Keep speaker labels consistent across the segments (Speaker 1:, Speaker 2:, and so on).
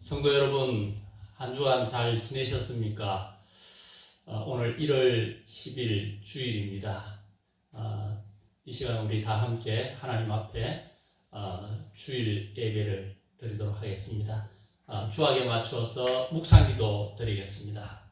Speaker 1: 성도 여러분, 한 주간 잘 지내셨습니까? 오늘 1월 10일 주일입니다. 이 시간 우리 다 함께 하나님 앞에 주일 예배를 드리도록 하겠습니다. 주학에 맞추어서 묵상기도 드리겠습니다.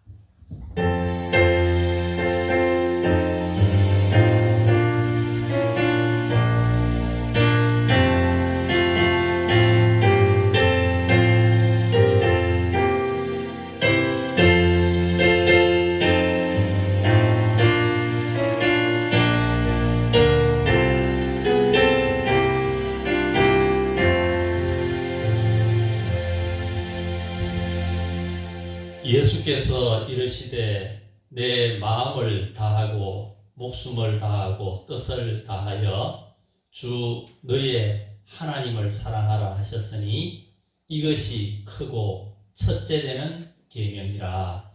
Speaker 1: 예수께서 이르시되 내 마음을 다하고 목숨을 다하고 뜻을 다하여 주 너의 하나님을 사랑하라 하셨으니 이것이 크고 첫째 되는 계명이라.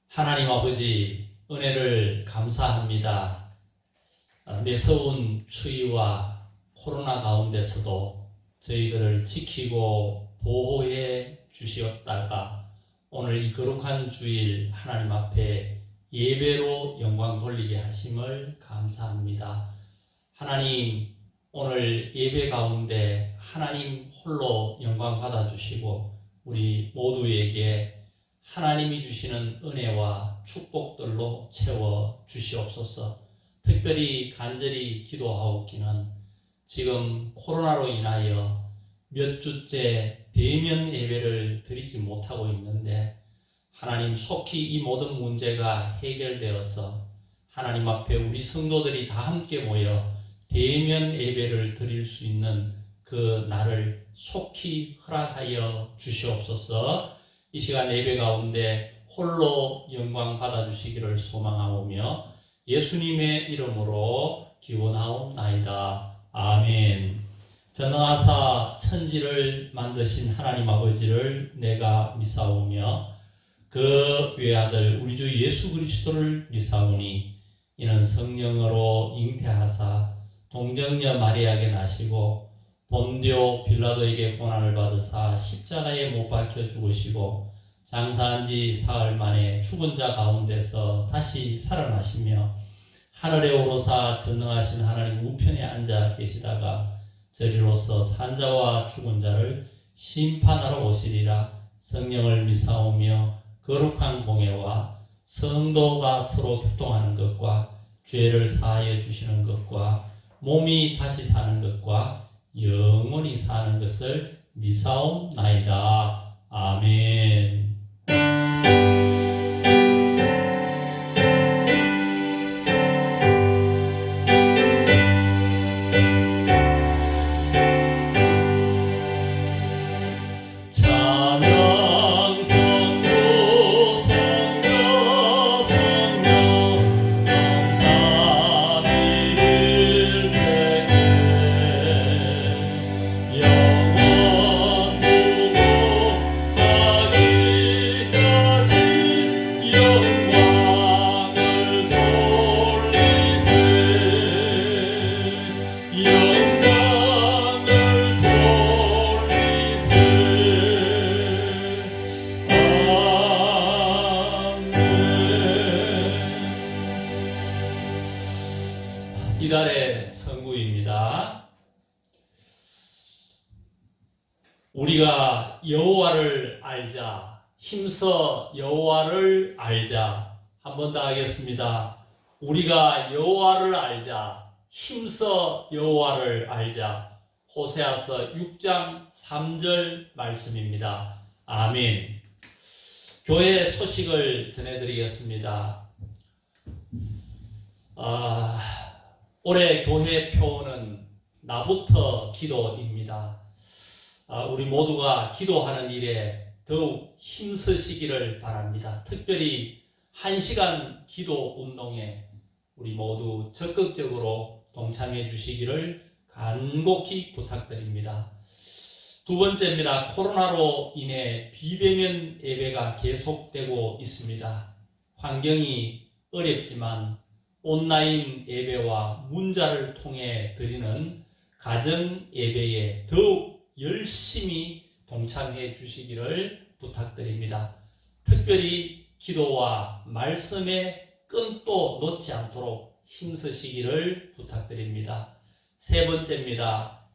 Speaker 1: 하나님 아버지, 은혜를 감사합니다. 매서운 추위와 코로나 가운데서도 저희들을 지키고 보호해 주시었다가 오늘 이 거룩한 주일 하나님 앞에 예배로 영광 돌리게 하심을 감사합니다. 하나님, 오늘 예배 가운데 하나님 홀로 영광 받아주시고 우리 모두에게 하나님이 주시는 은혜와 축복들로 채워 주시옵소서. 특별히 간절히 기도하옵기는 지금 코로나로 인하여 몇 주째 대면 예배를 드리지 못하고 있는데 하나님 속히 이 모든 문제가 해결되어서 하나님 앞에 우리 성도들이 다 함께 모여 대면 예배를 드릴 수 있는 그 날을 속히 허락하여 주시옵소서. 이 시간 예배 가운데 홀로 영광 받아주시기를 소망하오며 예수님의 이름으로 기원하옵나이다. 아멘. 전능하사 천지를 만드신 하나님 아버지를 내가 믿사오며 그 외아들 우리 주 예수 그리스도를 믿사오니 이는 성령으로 잉태하사 동정녀 마리아에게 나시고 본디오 빌라도에게 고난을 받으사 십자가에 못 박혀 죽으시고 장사한 지 사흘 만에 죽은 자 가운데서 다시 살아나시며 하늘에 오르사 전능하신 하나님 우편에 앉아 계시다가 저리로서 산자와 죽은 자를 심판하러 오시리라. 성령을 믿사오며 거룩한 공예와 성도가 서로 교통하는 것과 죄를 사하여 주시는 것과 몸이 다시 사는 것과 영원히 사는 것을 믿사옵나이다. 아멘. 이달의 선구입니다. 우리가 여호와를 알자, 힘써 여호와를 알자. 한 번 더 하겠습니다. 우리가 여호와를 알자, 힘써 여호와를 알자. 호세아서 6장 3절 말씀입니다. 아멘. 교회 소식을 전해드리겠습니다. 올해 교회 표어는 나부터 기도입니다. 우리 모두가 기도하는 일에 더욱 힘쓰시기를 바랍니다. 특별히 1시간 기도 운동에 우리 모두 적극적으로 동참해 주시기를 간곡히 부탁드립니다. 두 번째입니다. 코로나로 인해 비대면 예배가 계속되고 있습니다. 환경이 어렵지만 온라인 예배와 문자를 통해 드리는 가정 예배에 더욱 열심히 동참해 주시기를 부탁드립니다. 특별히 기도와 말씀에 끈도 놓지 않도록 힘쓰시기를 부탁드립니다. 세 번째입니다.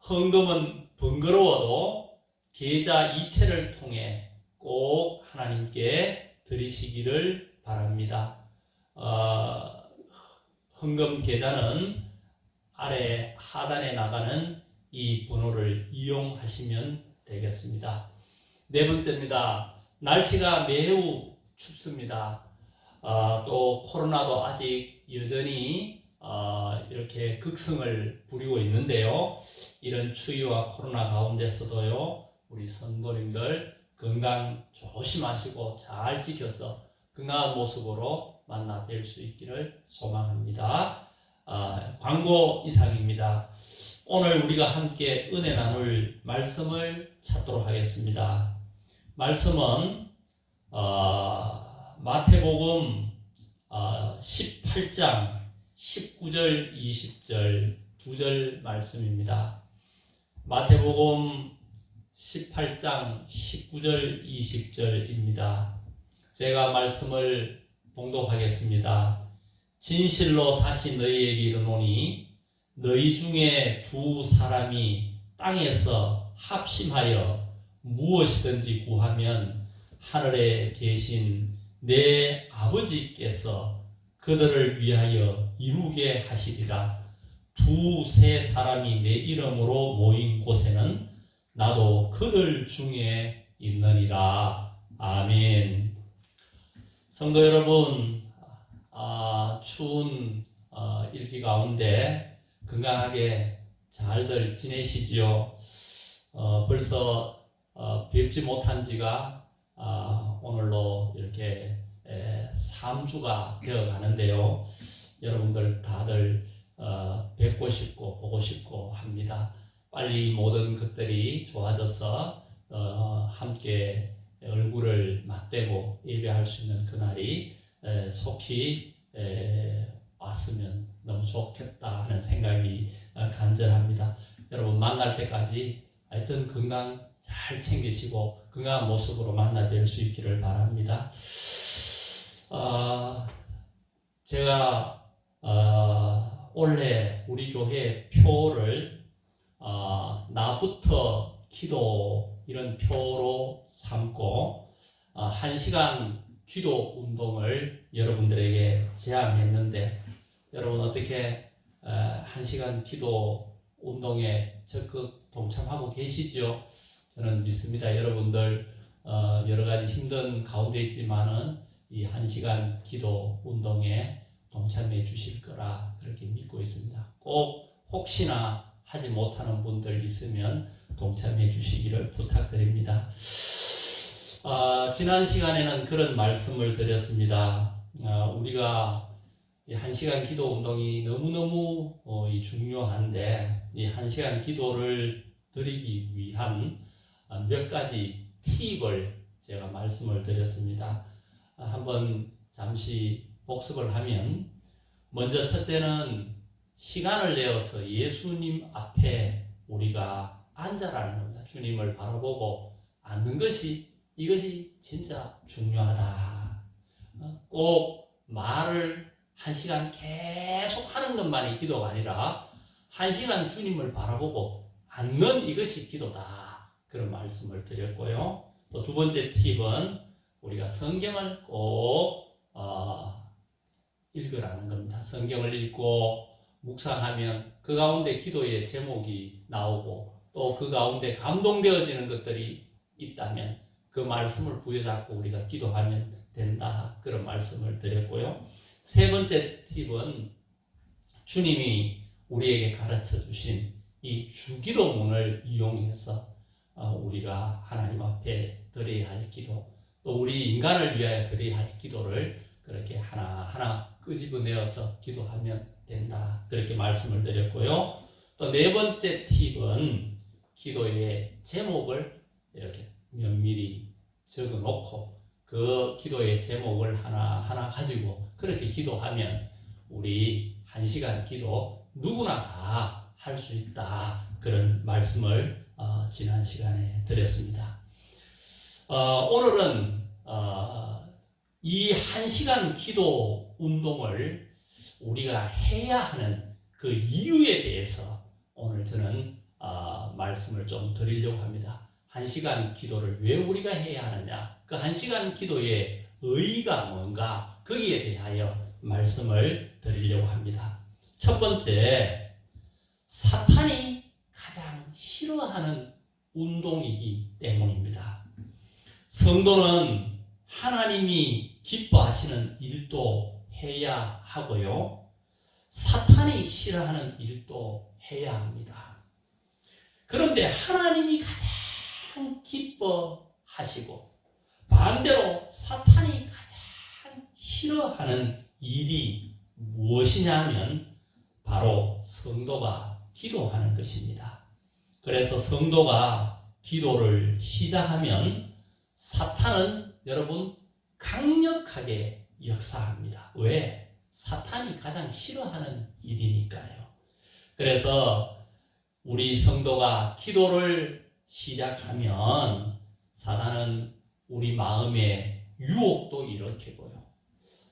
Speaker 1: 헌금은 번거로워도 계좌 이체를 통해 꼭 하나님께 드리시기를 바랍니다. 헌금 계좌는 아래 하단에 나가는 이 번호를 이용하시면 되겠습니다. 네 번째입니다. 날씨가 매우 춥습니다. 또 코로나도 아직 여전히 이렇게 극성을 부리고 있는데요. 이런 추위와 코로나 가운데서도요, 우리 성도님들 건강 조심하시고 잘 지켜서 건강한 모습으로 만나 뵐 수 있기를 소망합니다. 광고 이상입니다. 오늘 우리가 함께 은혜 나눌 말씀을 찾도록 하겠습니다. 말씀은 마태복음 18장 19절 20절 2절 말씀입니다. 마태복음 18장 19절 20절입니다. 제가 말씀을 봉독하겠습니다. 진실로 다시 너희에게 이르노니 너희 중에 두 사람이 땅에서 합심하여 무엇이든지 구하면 하늘에 계신 내 아버지께서 그들을 위하여 이루게 하시리라. 두세 사람이 내 이름으로 모인 곳에는 나도 그들 중에 있느니라. 아멘. 성도 여러분, 추운 일기 가운데 건강하게 잘들 지내시지요? 벌써 뵙지 못한 지가 오늘로 이렇게 3주가 되어 가는데요. 여러분들 다들 뵙고 싶고 보고 싶고 합니다. 빨리 모든 것들이 좋아져서 함께 얼굴을 맞대고 예배할 수 있는 그날이 속히 왔으면 너무 좋겠다 하는 생각이 간절합니다. 여러분 만날 때까지 하여튼 건강 잘 챙기시고 건강한 모습으로 만나 뵐 수 있기를 바랍니다. 제가 올해 우리 교회 표를 나부터 기도 이런 표로 삼고 1시간 기도 운동을 여러분들에게 제안했는데 여러분 어떻게 1시간 기도 운동에 적극 동참하고 계시죠? 저는 믿습니다. 여러분들 여러 가지 힘든 가운데 있지만은 이 1시간 기도 운동에 동참해 주실 거라 그렇게 믿고 있습니다. 꼭 혹시나 하지 못하는 분들 있으면 동참해 주시기를 부탁드립니다. 지난 시간에는 그런 말씀을 드렸습니다. 우리가 이 1시간 기도 운동이 너무너무 중요한데 이 1시간 기도를 드리기 위한 몇 가지 팁을 제가 말씀을 드렸습니다. 한번 잠시 복습을 하면 먼저 첫째는 시간을 내어서 예수님 앞에 우리가 앉아라는 겁니다. 주님을 바라보고 앉는 이것이 진짜 중요하다. 꼭 말을 1시간 계속 하는 것만이 기도가 아니라 1시간 주님을 바라보고 앉는 이것이 기도다. 그런 말씀을 드렸고요. 또 두 번째 팁은 우리가 성경을 꼭 읽으라는 겁니다. 성경을 읽고 묵상하면 그 가운데 기도의 제목이 나오고 또 그 가운데 감동되어지는 것들이 있다면 그 말씀을 부여잡고 우리가 기도하면 된다. 그런 말씀을 드렸고요. 세 번째 팁은 주님이 우리에게 가르쳐 주신 이 주기도문을 이용해서 우리가 하나님 앞에 드려야 할 기도, 또 우리 인간을 위하여 드려야 할 기도를 그렇게 하나하나 끄집어내어서 기도하면 된다. 그렇게 말씀을 드렸고요. 또 네 번째 팁은 기도의 제목을 이렇게 면밀히 적어 놓고 그 기도의 제목을 하나하나 가지고 그렇게 기도하면 우리 1시간 기도 누구나 다 할 수 있다. 그런 말씀을 지난 시간에 드렸습니다. 오늘은 이 1시간 기도 운동을 우리가 해야 하는 그 이유에 대해서 오늘 저는 말씀을 좀 드리려고 합니다. 1시간 기도를 왜 우리가 해야 하느냐, 그 1시간 기도의 의의가 뭔가, 거기에 대하여 말씀을 드리려고 합니다. 첫 번째, 사탄이 가장 싫어하는 운동이기 때문입니다. 성도는 하나님이 기뻐하시는 일도 해야 하고요, 사탄이 싫어하는 일도 해야 합니다. 그런데 하나님이 가장 기뻐하시고 반대로 사탄이 가장 싫어하는 일이 무엇이냐면 바로 성도가 기도하는 것입니다. 그래서 성도가 기도를 시작하면 사탄은 여러분 강력하게 역사합니다. 왜? 사탄이 가장 싫어하는 일이니까요. 그래서 우리 성도가 기도를 시작하면 사탄은 우리 마음에 유혹도 일으키고요,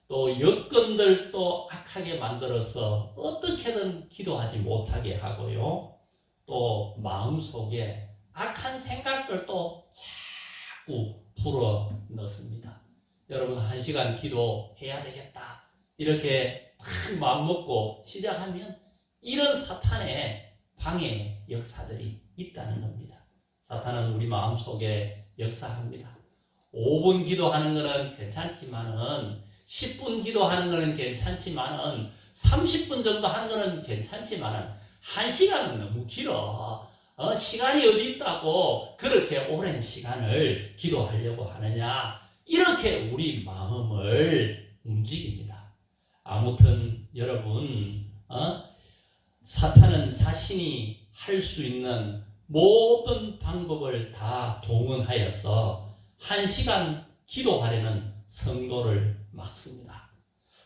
Speaker 1: 또 여건들도 악하게 만들어서 어떻게든 기도하지 못하게 하고요, 또 마음속에 악한 생각들도 자꾸 불어 넣습니다. 여러분 1시간 기도해야 되겠다 이렇게 막 마음먹고 시작하면 이런 사탄의 방해 역사들이 있다는 겁니다. 사탄은 우리 마음속에 역사합니다. 5분 기도하는 것은 괜찮지만은 10분 기도하는 것은 괜찮지만은 30분 정도 하는 것은 괜찮지만은 1시간은 너무 길어. 시간이 어디 있다고 그렇게 오랜 시간을 기도하려고 하느냐, 이렇게 우리 마음을 움직입니다. 아무튼 여러분, 사탄은 자신이 할 수 있는 모든 방법을 다 동원하여서 1시간 기도하려는 성도를 막습니다.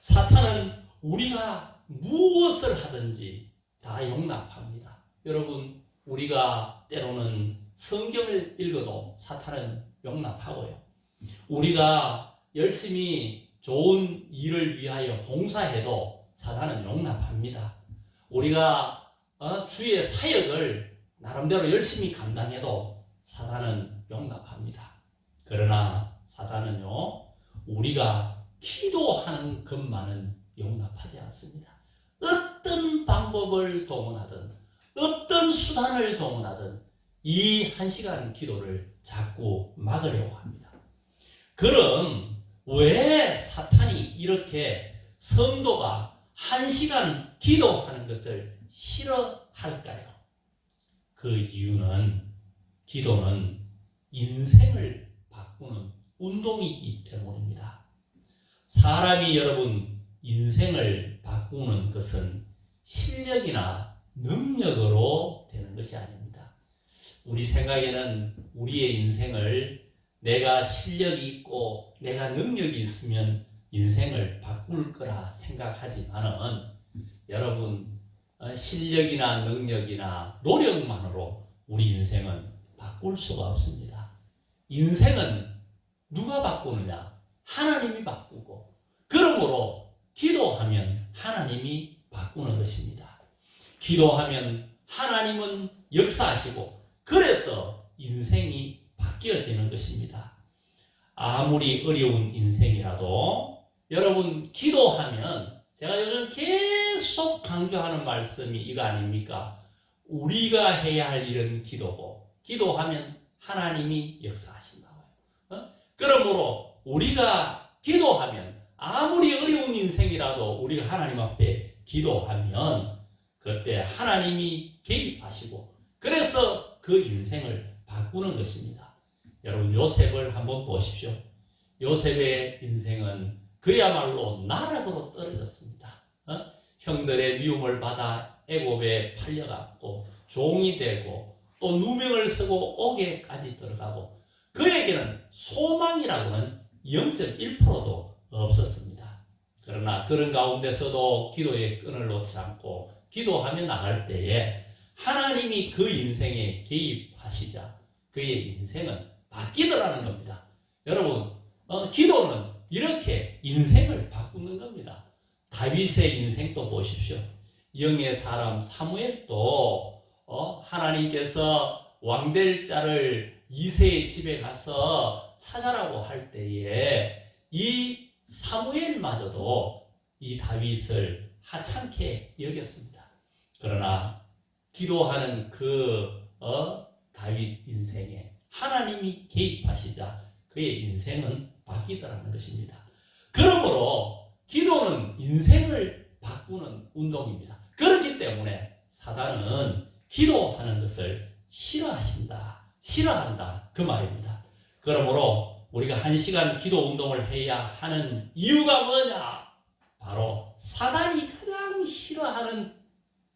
Speaker 1: 사탄은 우리가 무엇을 하든지 다 용납합니다. 여러분, 우리가 때로는 성경을 읽어도 사탄은 용납하고요, 우리가 열심히 좋은 일을 위하여 봉사해도 사탄은 용납합니다. 우리가 주의 사역을 나름대로 열심히 감당해도 사탄은 용납합니다. 그러나 사탄은요, 우리가 기도하는 것만은 용납하지 않습니다. 어떤 방법을 동원하든 어떤 수단을 동원하든 이 1시간 기도를 자꾸 막으려고 합니다. 그럼 왜 사탄이 이렇게 성도가 1시간 기도하는 것을 싫어할까요? 그 이유는 기도는 인생을 바꾸는 운동이기 때문입니다. 사람이 여러분 인생을 바꾸는 것은 실력이나 능력으로 되는 것이 아닙니다. 우리 생각에는 우리의 인생을 내가 실력이 있고 내가 능력이 있으면 인생을 바꿀 거라 생각하지만은 여러분, 실력이나 능력이나 노력만으로 우리 인생은 바꿀 수가 없습니다. 인생은 누가 바꾸느냐? 하나님이 바꾸고, 그러므로 기도하면 하나님이 바꾸는 것입니다. 기도하면 하나님은 역사하시고, 그래서 인생이 바뀌어지는 것입니다. 아무리 어려운 인생이라도 여러분 기도하면, 제가 요즘 계속 강조하는 말씀이 이거 아닙니까? 우리가 해야 할 일은 기도고, 기도하면 하나님이 역사하신다고요. 그러므로 우리가 기도하면, 아무리 어려운 인생이라도 우리가 하나님 앞에 기도하면 그때 하나님이 개입하시고, 그래서 그 인생을 바꾸는 것입니다. 여러분, 요셉을 한번 보십시오. 요셉의 인생은 그야말로 나락으로 떨어졌습니다. 형들의 미움을 받아 애굽에 팔려갔고 종이 되고 또 누명을 쓰고 옥에까지 들어가고, 그에게는 소망이라고는 0.1%도 없었습니다. 그러나 그런 가운데서도 기도의 끈을 놓지 않고 기도하며 나갈 때에 하나님이 그 인생에 개입하시고 개입하시자 그의 인생은 바뀌더라는 겁니다. 여러분, 기도는 이렇게 인생을 바꾸는 겁니다. 다윗의 인생도 보십시오. 영의 사람 사무엘도 하나님께서 왕될 자를 이새의 집에 가서 찾아라고 할 때에 이 사무엘마저도 이 다윗을 하찮게 여겼습니다. 그러나 기도하는 다윗 인생에 하나님이 개입하시자 그의 인생은 바뀌더라는 것입니다. 그러므로 기도는 인생을 바꾸는 운동입니다. 그렇기 때문에 사단은 기도하는 것을 싫어한다 그 말입니다. 그러므로 우리가 1시간 기도 운동을 해야 하는 이유가 뭐냐? 바로 사단이 가장 싫어하는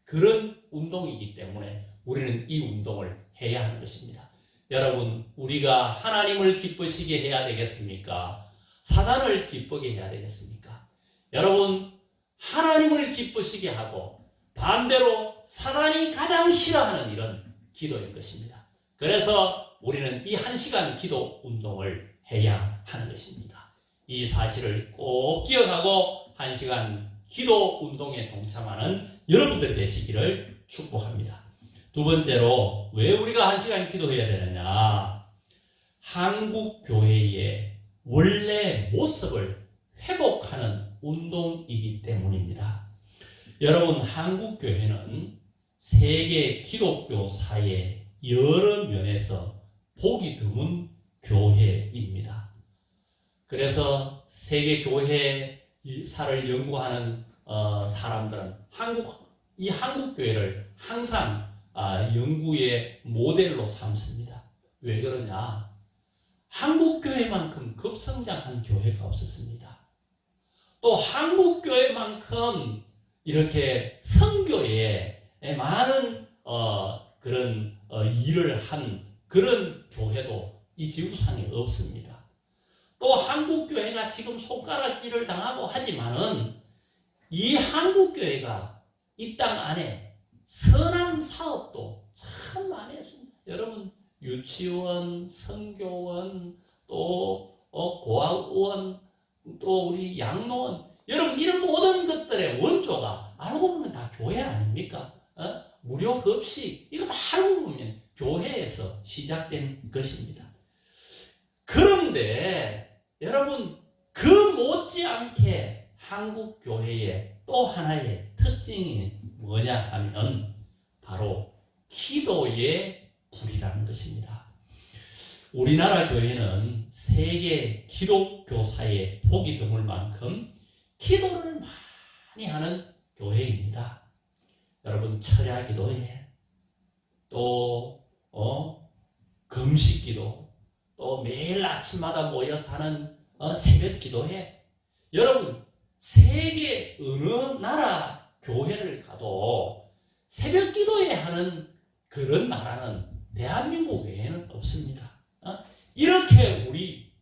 Speaker 1: 그런 운동이기 때문에 우리는 이 운동을 해야 하는 것입니다. 여러분, 우리가 하나님을 기쁘시게 해야 되겠습니까? 사단을 기쁘게 해야 되겠습니까? 여러분, 하나님을 기쁘시게 하고 반대로 사단이 가장 싫어하는 일은 기도인 것입니다. 그래서 우리는 이 1시간 기도 운동을 해야 하는 것입니다. 이 사실을 꼭 기억하고 1시간 기도 운동에 동참하는 여러분들 되시기를 축복합니다. 두 번째로 왜 우리가 1시간 기도해야 되느냐? 한국 교회의 원래 모습을 회복하는 운동이기 때문입니다. 여러분, 한국 교회는 세계 기독교사의 여러 면에서 보기 드문 교회입니다. 그래서 세계 교회사를 연구하는 사람들은 이 한국 교회를 항상 연구의 모델로 삼습니다. 왜 그러냐? 한국 교회만큼 급성장한 교회가 없었습니다. 또 한국 교회만큼 이렇게 선교에 많은 그런 일을 한 그런 교회도 이 지구상에 없습니다. 또 한국 교회가 지금 손가락질을 당하고 하지만은 이 한국 교회가 이 땅 안에 선한 사업도 참 많이 했습니다. 여러분, 유치원, 선교원, 또 고아원, 또 우리 양로원, 여러분 이런 모든 것들의 원조가 알고 보면 다 교회 아닙니까? 무료 급식, 이거 다 알고 보면 교회에서 시작된 것입니다. 그런데 여러분, 그 못지않게 한국 교회의 또 하나의 특징이 뭐냐 하면 바로 기도의 불이라는 것입니다. 우리나라 교회는 세계 기독교사의 보기 드물 만큼 기도를 많이 하는 교회입니다. 여러분, 철야 기도회, 또 금식 기도, 또 매일 아침마다 모여서 하는 새벽 기도회. 여러분, 세계 어느 나라 교회를 가도 새벽 기도회 하는 그런 나라는 대한민국 외에는 없습니다. 이렇게 우리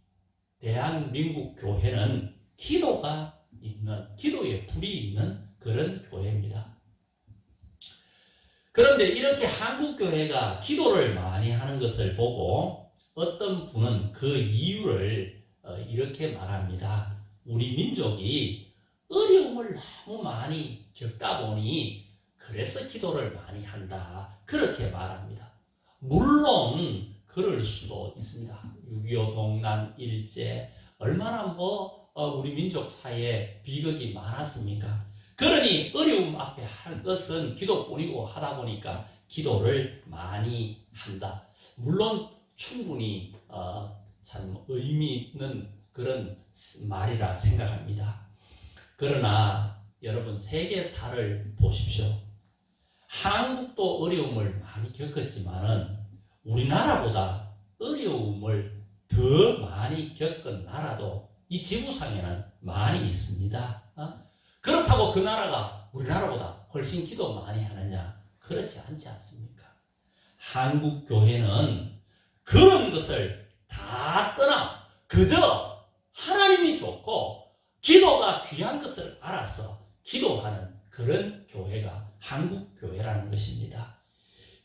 Speaker 1: 대한민국 교회는 기도가 있는, 기도의 불이 있는 그런 교회입니다. 그런데 이렇게 한국 교회가 기도를 많이 하는 것을 보고 어떤 분은 그 이유를 이렇게 말합니다. 우리 민족이 어려움을 너무 많이 겪다 보니 그래서 기도를 많이 한다. 그렇게 말합니다. 물론 그럴 수도 있습니다. 6.25 동란 일제 얼마나 우리 민족 사이에 비극이 많았습니까? 그러니 어려움 앞에 할 것은 기도뿐이고 하다 보니까 기도를 많이 한다. 물론 충분히 참 의미 있는 그런 말이라 생각합니다. 그러나 여러분, 세계사를 보십시오. 한국도 어려움을 많이 겪었지만은 우리나라보다 어려움을 더 많이 겪은 나라도 이 지구상에는 많이 있습니다. 그렇다고 그 나라가 우리나라보다 훨씬 기도 많이 하느냐? 그렇지 않지 않습니까? 한국 교회는 그런 것을 다 떠나 그저 하나님이 좋고 기도가 귀한 것을 알아서 기도하는 그런 교회가 한국 교회라는 것입니다.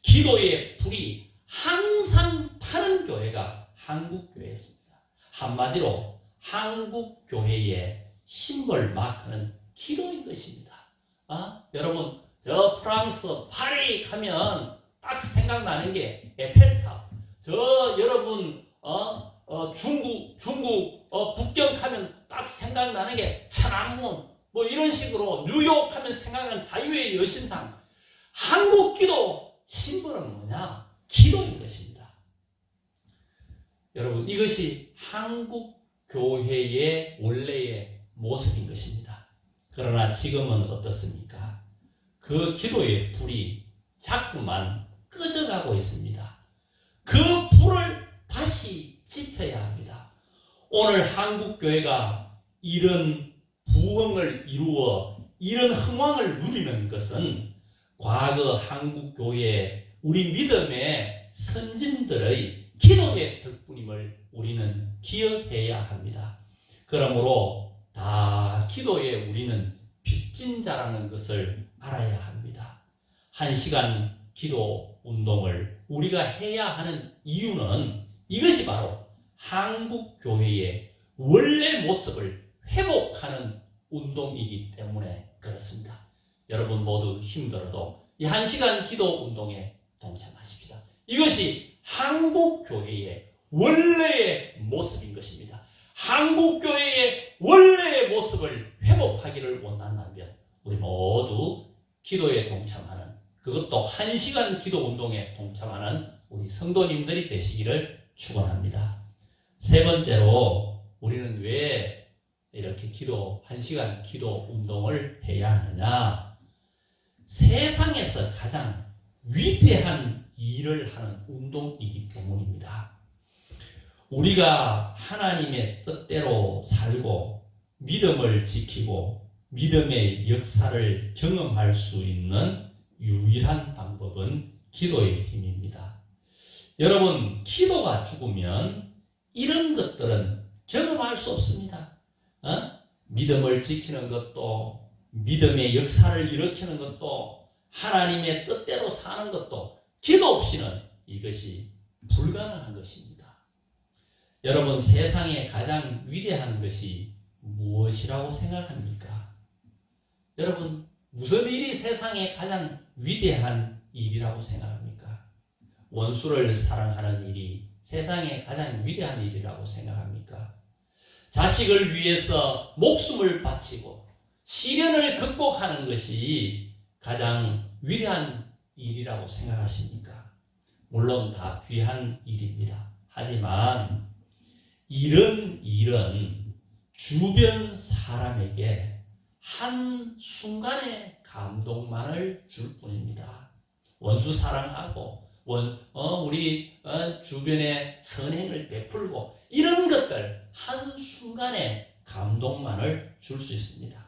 Speaker 1: 기도의 불이 항상 타는 교회가 한국교회였습니다. 한마디로 한국교회의 심벌 마크는 기도인 것입니다. 여러분 저 프랑스 파리 가면 딱 생각나는 게 에펠탑. 저 여러분 중국 북경 가면 딱 생각나는 게 천안문. 뭐 이런 식으로 뉴욕 하면 생각나는 자유의 여신상. 한국 기도 심벌은 뭐냐? 기도인 것입니다. 여러분 이것이 한국 교회의 원래의 모습인 것입니다. 그러나 지금은 어떻습니까? 그 기도의 불이 자꾸만 꺼져가고 있습니다. 그 불을 다시 지펴야 합니다. 오늘 한국교회가 이런 부흥을 이루어 이런 흥왕을 누리는 것은 과거 한국교회 우리 믿음의 선진들의 기도의 덕분임을 우리는 기억해야 합니다. 그러므로 다 기도에 우리는 빚진 자라는 것을 알아야 합니다. 1시간 기도 운동을 우리가 해야 하는 이유는 이것이 바로 한국교회의 원래 모습을 회복하는 운동이기 때문에 그렇습니다. 여러분 모두 힘들어도 이 1시간 기도 운동에 동참하십시다. 이것이 한국교회의 원래의 모습인 것입니다. 한국교회의 원래의 모습을 회복하기를 원한다면 우리 모두 기도에 동참하는, 그것도 1시간 기도 운동에 동참하는 우리 성도님들이 되시기를 축원합니다. 세 번째로 우리는 왜 이렇게 1시간 기도 운동을 해야 하느냐? 세상에서 가장 위대한 일을 하는 운동이기 때문입니다. 우리가 하나님의 뜻대로 살고 믿음을 지키고 믿음의 역사를 경험할 수 있는 유일한 방법은 기도의 힘입니다. 여러분, 기도가 죽으면 이런 것들은 경험할 수 없습니다. 믿음을 지키는 것도, 믿음의 역사를 일으키는 것도, 하나님의 뜻대로 사는 것도 기도 없이는 이것이 불가능한 것입니다. 여러분, 세상에 가장 위대한 것이 무엇이라고 생각합니까? 여러분, 무슨 일이 세상에 가장 위대한 일이라고 생각합니까? 원수를 사랑하는 일이 세상에 가장 위대한 일이라고 생각합니까? 자식을 위해서 목숨을 바치고 시련을 극복하는 것이 가장 위대한 일이라고 생각하십니까? 물론 다 귀한 일입니다. 하지만 이런 일은 주변 사람에게 한순간의 감동만을 줄 뿐입니다. 원수 사랑하고 우리 주변에 선행을 베풀고 이런 것들 한순간의 감동만을 줄 수 있습니다.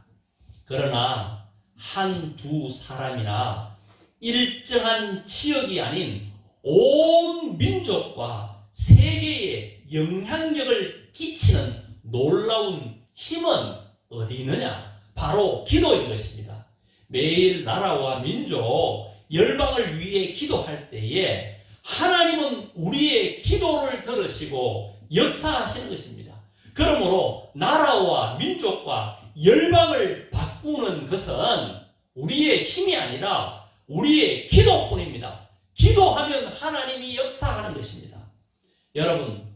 Speaker 1: 그러나 한두 사람이나 일정한 지역이 아닌 온 민족과 세계에 영향력을 끼치는 놀라운 힘은 어디 있느냐? 바로 기도인 것입니다. 매일 나라와 민족, 열방을 위해 기도할 때에 하나님은 우리의 기도를 들으시고 역사하시는 것입니다. 그러므로 나라와 민족과 열방을 바꾸는 것은 우리의 힘이 아니라 우리의 기도뿐입니다. 기도하면 하나님이 역사하는 것입니다. 여러분,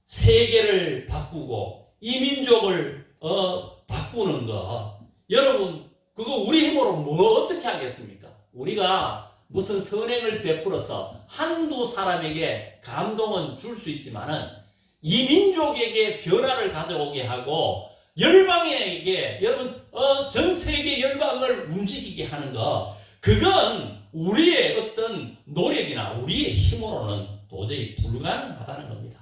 Speaker 1: 세계를 바꾸고 이 민족을 바꾸는 거, 여러분 그거 우리 힘으로 뭐 어떻게 하겠습니까? 우리가 무슨 선행을 베풀어서 한두 사람에게 감동은 줄 수 있지만은 이 민족에게 변화를 가져오게 하고 열방에게, 여러분 전 세계 열방을 움직이게 하는 거, 그건 우리의 어떤 노력이나 우리의 힘으로는 도저히 불가능하다는 겁니다.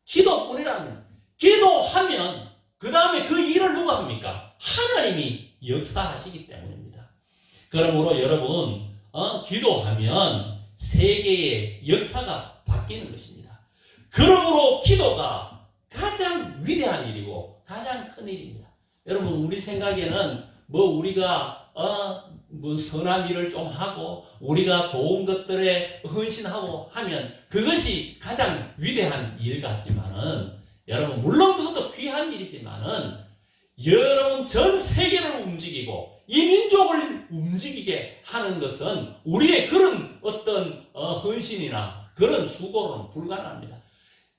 Speaker 1: 기도뿐이라면, 기도하면 그 다음에 그 일을 누가 합니까? 하나님이 역사하시기 때문입니다. 그러므로 여러분, 기도하면 세계의 역사가 바뀌는 것입니다. 그러므로 기도가 가장 위대한 일이고 가장 큰 일입니다. 여러분, 우리 생각에는 뭐 우리가 뭐 선한 일을 좀 하고 우리가 좋은 것들에 헌신하고 하면 그것이 가장 위대한 일 같지만은 여러분 물론 그것도 귀한 일이지만은 여러분 전 세계를 움직이고 이 민족을 움직이게 하는 것은 우리의 그런 어떤 헌신이나 그런 수고로는 불가능합니다.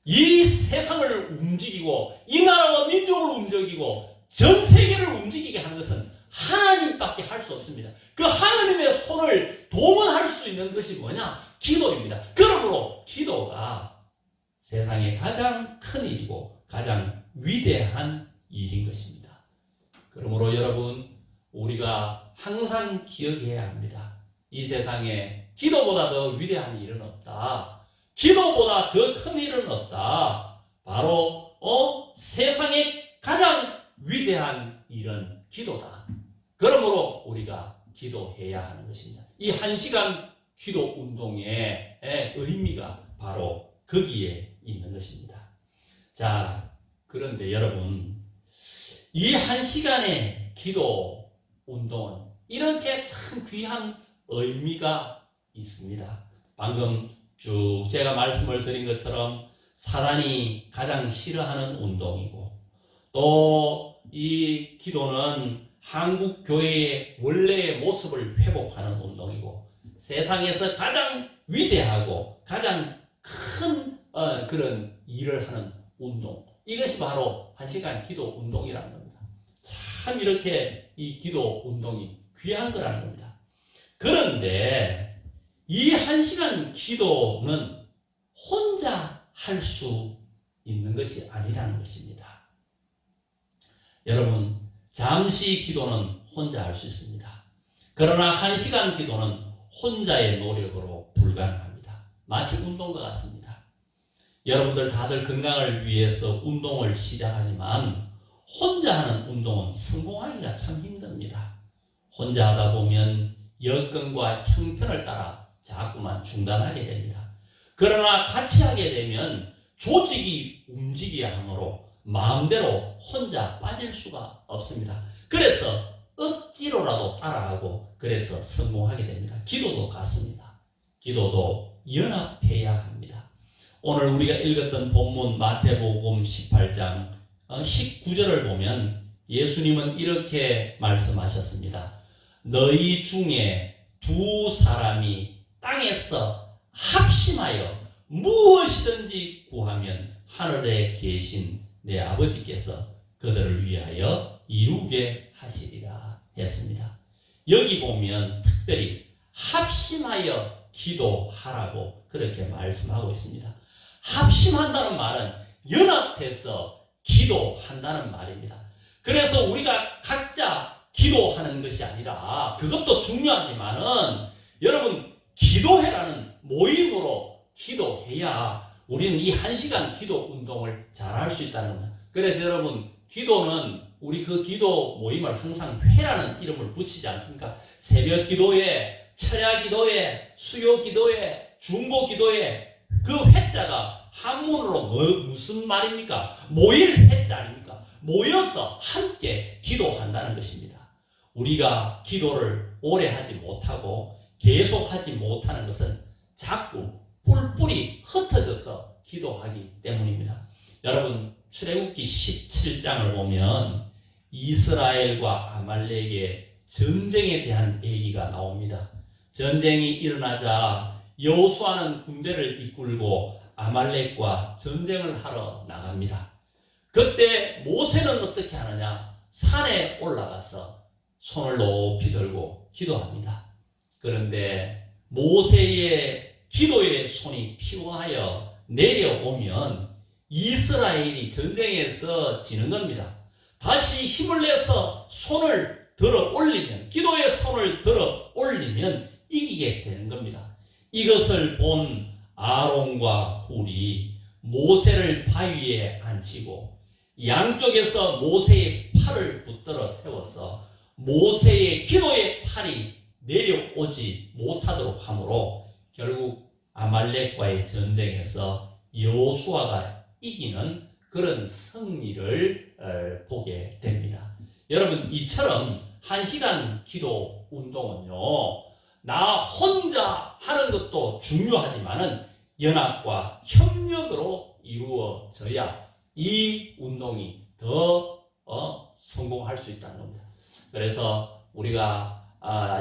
Speaker 1: 이 세상을 움직이고 이 나라와 민족을 움직이고 전 세계를 움직이게 하는 것은 하나님밖에 할 수 없습니다. 그 하나님의 손을 동원할 수 있는 것이 뭐냐? 기도입니다. 그러므로 기도가 세상의 가장 큰 일이고 가장 위대한 일인 것입니다. 그러므로 여러분 우리가 항상 기억해야 합니다. 이 세상에 기도보다 더 위대한 일은 없다. 기도보다 더 큰 일은 없다. 바로 세상의 가장 위대한 일은 기도다. 그러므로 우리가 기도해야 하는 것입니다. 이 1시간 기도 운동의 의미가 바로 거기에 있는 것입니다. 자, 그런데 여러분 이 1시간의 기도 운동은 이렇게 참 귀한 의미가 있습니다. 방금 쭉 제가 말씀을 드린 것처럼 사단이 가장 싫어하는 운동이고 또 이 기도는 한국 교회의 원래의 모습을 회복하는 운동이고 세상에서 가장 위대하고 가장 큰 그런 일을 하는 운동, 이것이 바로 1시간 기도 운동이라는 겁니다. 참 이렇게 이 기도 운동이 귀한 거라는 겁니다. 그런데 이 1시간 기도는 혼자 할 수 있는 것이 아니라는 것입니다. 여러분, 잠시 기도는 혼자 할 수 있습니다. 그러나 1시간 기도는 혼자의 노력으로 불가능합니다. 마치 운동과 같습니다. 여러분들 다들 건강을 위해서 운동을 시작하지만 혼자 하는 운동은 성공하기가 참 힘듭니다. 혼자 하다 보면 여건과 형편을 따라 자꾸만 중단하게 됩니다. 그러나 같이 하게 되면 조직이 움직여야 하므로 마음대로 혼자 빠질 수가 없습니다. 그래서 억지로라도 따라하고 그래서 성공하게 됩니다. 기도도 같습니다. 기도도 연합해야 합니다. 오늘 우리가 읽었던 본문 마태복음 18장 19절을 보면 예수님은 이렇게 말씀하셨습니다. 너희 중에 두 사람이 땅에서 합심하여 무엇이든지 구하면 하늘에 계신 내 아버지께서 그들을 위하여 이루게 하시리라 했습니다. 여기 보면 특별히 합심하여 기도하라고 그렇게 말씀하고 있습니다. 합심한다는 말은 연합해서 기도한다는 말입니다. 그래서 우리가 각자 기도하는 것이 아니라 그것도 중요하지만은 여러분 기도회라는 모임으로 기도해야 우리는 이 1시간 기도 운동을 잘 할 수 있다는 겁니다. 그래서 여러분 기도는 우리 그 기도 모임을 항상 회라는 이름을 붙이지 않습니까? 새벽 기도회, 철야 기도회, 수요 기도회, 중보 기도회, 그 회자가 한문으로 무슨 말입니까? 모일 회자 아닙니까? 모여서 함께 기도한다는 것입니다. 우리가 기도를 오래 하지 못하고 계속하지 못하는 것은 자꾸 뿔뿔이 흩어져서 기도하기 때문입니다. 여러분 출애굽기 17장을 보면 이스라엘과 아말렉의 전쟁에 대한 얘기가 나옵니다. 전쟁이 일어나자 여호수아는 군대를 이끌고 아말렉과 전쟁을 하러 나갑니다. 그때 모세는 어떻게 하느냐? 산에 올라가서 손을 높이 들고 기도합니다. 그런데 모세의 기도의 손이 피곤하여 내려오면 이스라엘이 전쟁에서 지는 겁니다. 다시 힘을 내서 손을 들어 올리면, 기도의 손을 들어 올리면 이기게 되는 겁니다. 이것을 본 아론과 훌이 모세를 바위에 앉히고 양쪽에서 모세의 팔을 붙들어 세워서 모세의 기도의 팔이 내려오지 못하도록 하므로 결국 아말렉과의 전쟁에서 여호수아가 이기는 그런 승리를 보게 됩니다. 여러분 이처럼 1시간 기도 운동은요, 나 혼자 하는 것도 중요하지만은 연합과 협력으로 이루어져야 이 운동이 더 성공할 수 있다는 겁니다. 그래서 우리가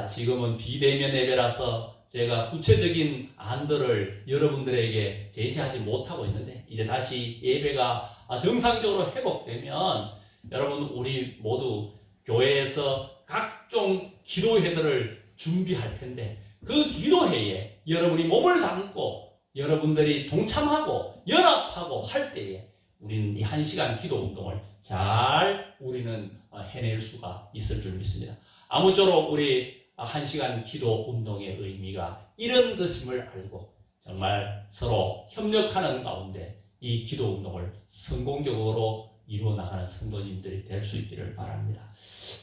Speaker 1: 지금은 비대면 예배라서 제가 구체적인 안들을 여러분들에게 제시하지 못하고 있는데, 이제 다시 예배가 정상적으로 회복되면 여러분 우리 모두 교회에서 각종 기도회들을 준비할 텐데, 그 기도회에 여러분이 몸을 담고 여러분들이 동참하고 연합하고 할 때에 우리는 이 1시간 기도 운동을 잘 우리는 해낼 수가 있을 줄 믿습니다. 아무쪼록 우리 1시간 기도 운동의 의미가 이런 것임을 알고 정말 서로 협력하는 가운데 이 기도 운동을 성공적으로 이루어 나가는 성도님들이 될 수 있기를 바랍니다.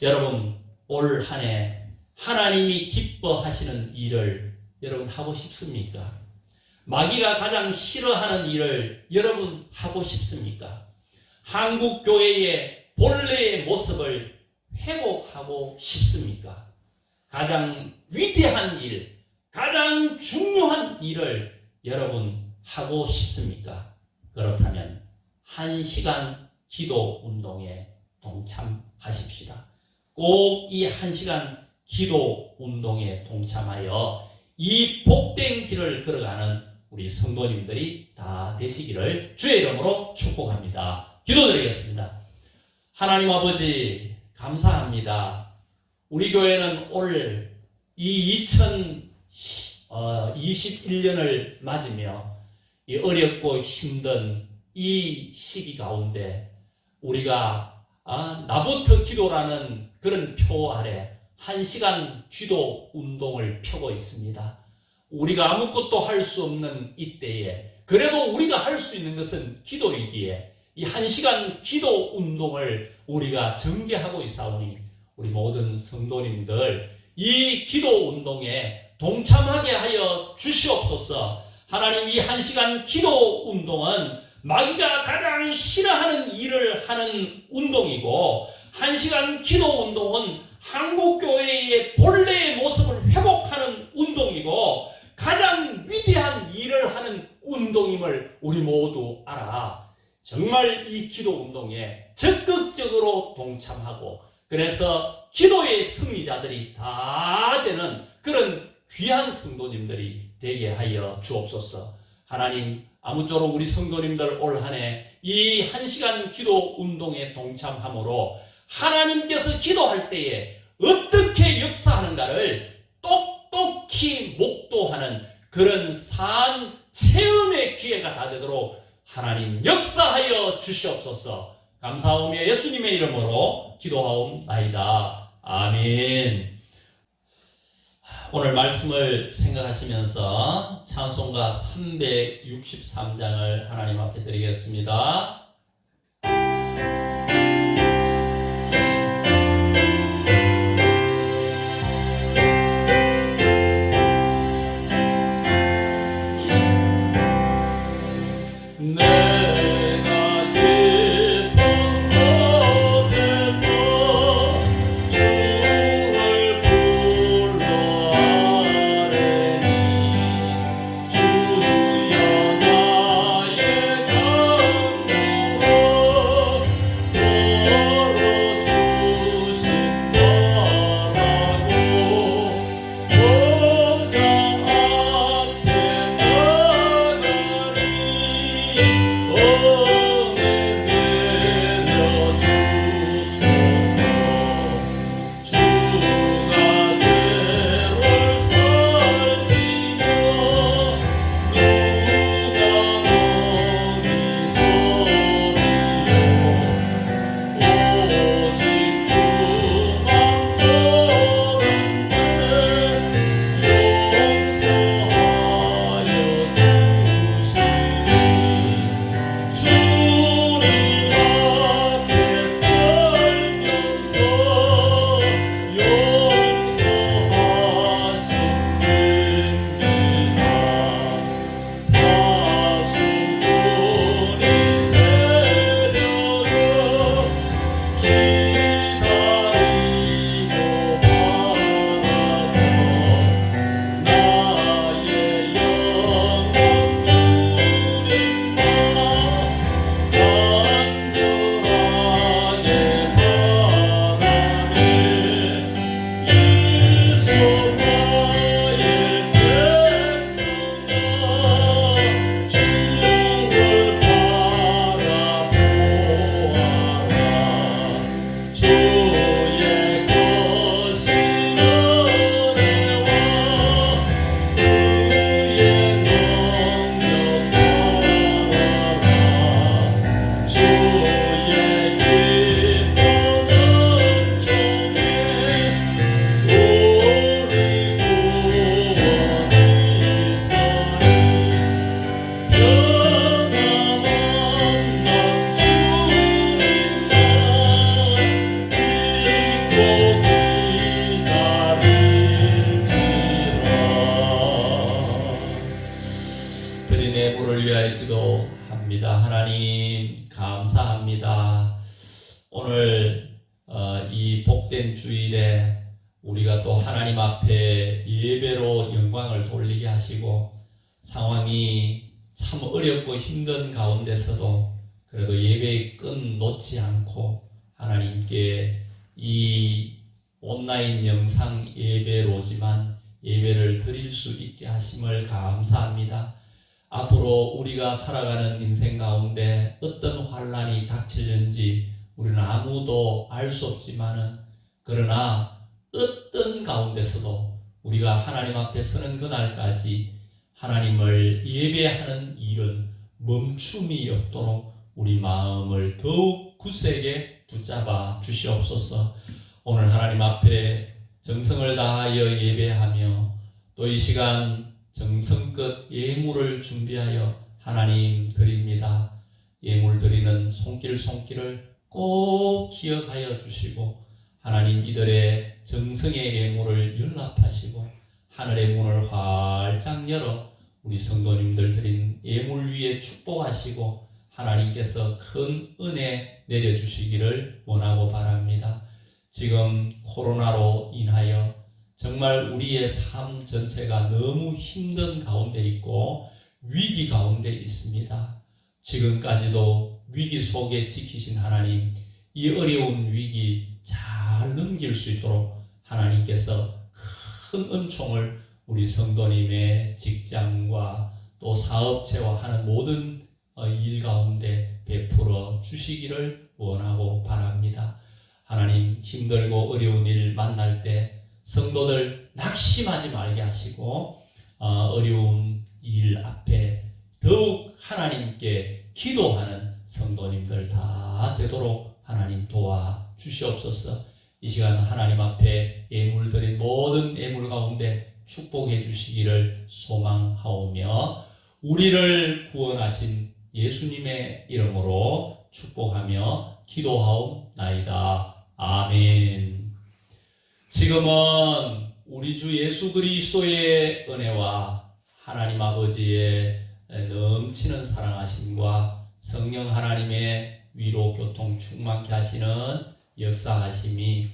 Speaker 1: 여러분, 올 한 해 하나님이 기뻐하시는 일을 여러분 하고 싶습니까? 마귀가 가장 싫어하는 일을 여러분 하고 싶습니까? 한국 교회의 본래의 모습을 회복하고 싶습니까? 가장 위대한 일, 가장 중요한 일을 여러분 하고 싶습니까? 그렇다면 1시간 기도 운동에 동참하십시다. 꼭 이 1시간 기도 운동에 동참하여 이 복된 길을 걸어가는 우리 성도님들이 다 되시기를 주의 이름으로 축복합니다. 기도드리겠습니다. 하나님 아버지, 감사합니다. 우리 교회는 올 이 2021년을 맞으며 이 어렵고 힘든 이 시기 가운데 우리가 나부터 기도라는 그런 표 아래 1시간 기도 운동을 펴고 있습니다. 우리가 아무것도 할 수 없는 이때에 그래도 우리가 할 수 있는 것은 기도이기에 이 1시간 기도 운동을 우리가 전개하고 있사오니 우리 모든 성도님들 이 기도 운동에 동참하게 하여 주시옵소서. 하나님, 이 1시간 기도 운동은 마귀가 가장 싫어하는 일을 하는 운동이고 1시간 기도 운동은 한국교회의 본래의 모습을 회복하는 운동이고 가장 위대한 일을 하는 운동임을 우리 모두 알아 정말 이 기도 운동에 적극적으로 동참하고 그래서 기도의 승리자들이 다 되는 그런 귀한 성도님들이 되게 하여 주옵소서. 하나님, 아무쪼록 우리 성도님들 올 한 해 이 1시간 기도 운동에 동참함으로 하나님께서 기도할 때에 어떻게 역사하는가를 똑똑히 목도하는 그런 산 체험의 기회가 다 되도록 하나님 역사하여 주시옵소서. 감사하오며 예수님의 이름으로 기도하옵나이다. 아멘. 오늘 말씀을 생각하시면서 찬송가 363장을 하나님 앞에 드리겠습니다. 하나님 감사합니다. 오늘 이 복된 주일에 우리가 또 하나님 앞에 예배로 영광을 돌리게 하시고 상황이 참 어렵고 힘든 가운데서도 그래도 예배의 끈 놓지 않고 하나님께 이 온라인 영상 예배로지만 예배를 드릴 수 있게 하심을 감사합니다. 앞으로 우리가 살아가는 인생 가운데 어떤 환란이 닥칠는지 우리는 아무도 알 수 없지만은 그러나 어떤 가운데서도 우리가 하나님 앞에 서는 그날까지 하나님을 예배하는 일은 멈춤이 없도록 우리 마음을 더욱 굳세게 붙잡아 주시옵소서. 오늘 하나님 앞에 정성을 다하여 예배하며 또 이 시간 정성껏 예물을 준비하여 하나님 드립니다. 예물 드리는 손길을 꼭 기억하여 주시고 하나님 이들의 정성의 예물을 연락하시고 하늘의 문을 활짝 열어 우리 성도님들 드린 예물 위에 축복하시고 하나님께서 큰 은혜 내려주시기를 원하고 바랍니다. 지금 코로나로 인하여 정말 우리의 삶 전체가 너무 힘든 가운데 있고 위기 가운데 있습니다. 지금까지도 위기 속에 지키신 하나님, 이 어려운 위기 잘 넘길 수 있도록 하나님께서 큰 은총을 우리 성도님의 직장과 또 사업체와 하는 모든 일 가운데 베풀어 주시기를 원하고 바랍니다. 하나님 힘들고 어려운 일 만날 때 성도들 낙심하지 말게 하시고 어려운 일 앞에 더욱 하나님께 기도하는 성도님들 다 되도록 하나님 도와 주시옵소서. 이 시간 하나님 앞에 예물 드린 모든 예물 가운데 축복해 주시기를 소망하오며 우리를 구원하신 예수님의 이름으로 축복하며 기도하옵나이다. 아멘. 지금은 우리 주 예수 그리스도의 은혜와 하나님 아버지의 넘치는 사랑하심과 성령 하나님의 위로 교통 충만케 하시는 역사하심이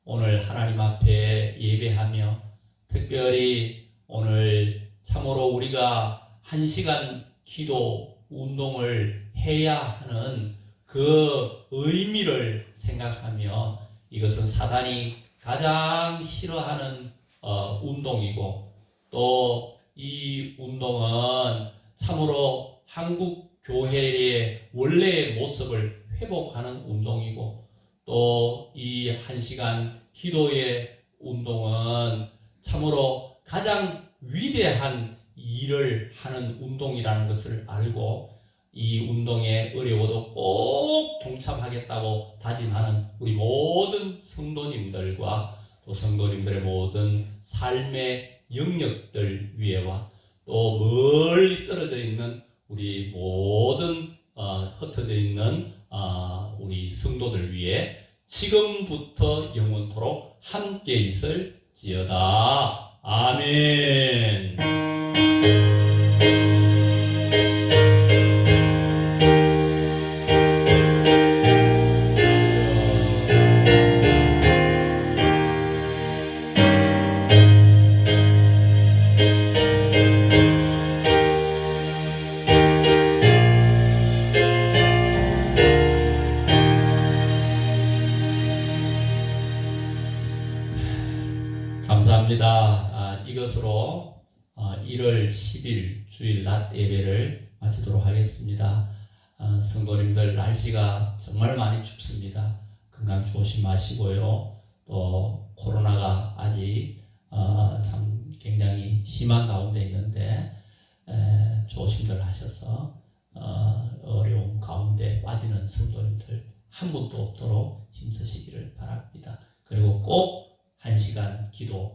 Speaker 1: 오늘 하나님 앞에 예배하며 특별히 오늘 참으로 우리가 1시간 기도 운동을 해야 하는 그 의미를 생각하며 이것은 사단이 가장 싫어하는 운동이고 또 이 운동은 참으로 한국 교회의 원래의 모습을 회복하는 운동이고 또 이 1시간 기도의 운동은 참으로 가장 위대한 일을 하는 운동이라는 것을 알고 이 운동에 어려워도 꼭 동참하겠다고 다짐하는 우리 모든 성도님들과 또 성도님들의 모든 삶의 영역들 위에와 또 멀리 떨어져 있는 우리 모든 흩어져 있는 우리 성도들 위해 지금부터 영원토록 함께 있을지어다. 아멘. 감사합니다. 이것으로 1월 10일 주일 낮 예배를 마치도록 하겠습니다. 성도님들 날씨가 정말 많이 춥습니다. 건강 조심하시고요. 또 코로나가 아직 참 굉장히 심한 가운데 있는데 조심들 하셔서 어려운 가운데 빠지는 성도님들 한 분도 없도록 힘쓰시기를 바랍니다. 그리고 꼭 1시간 기도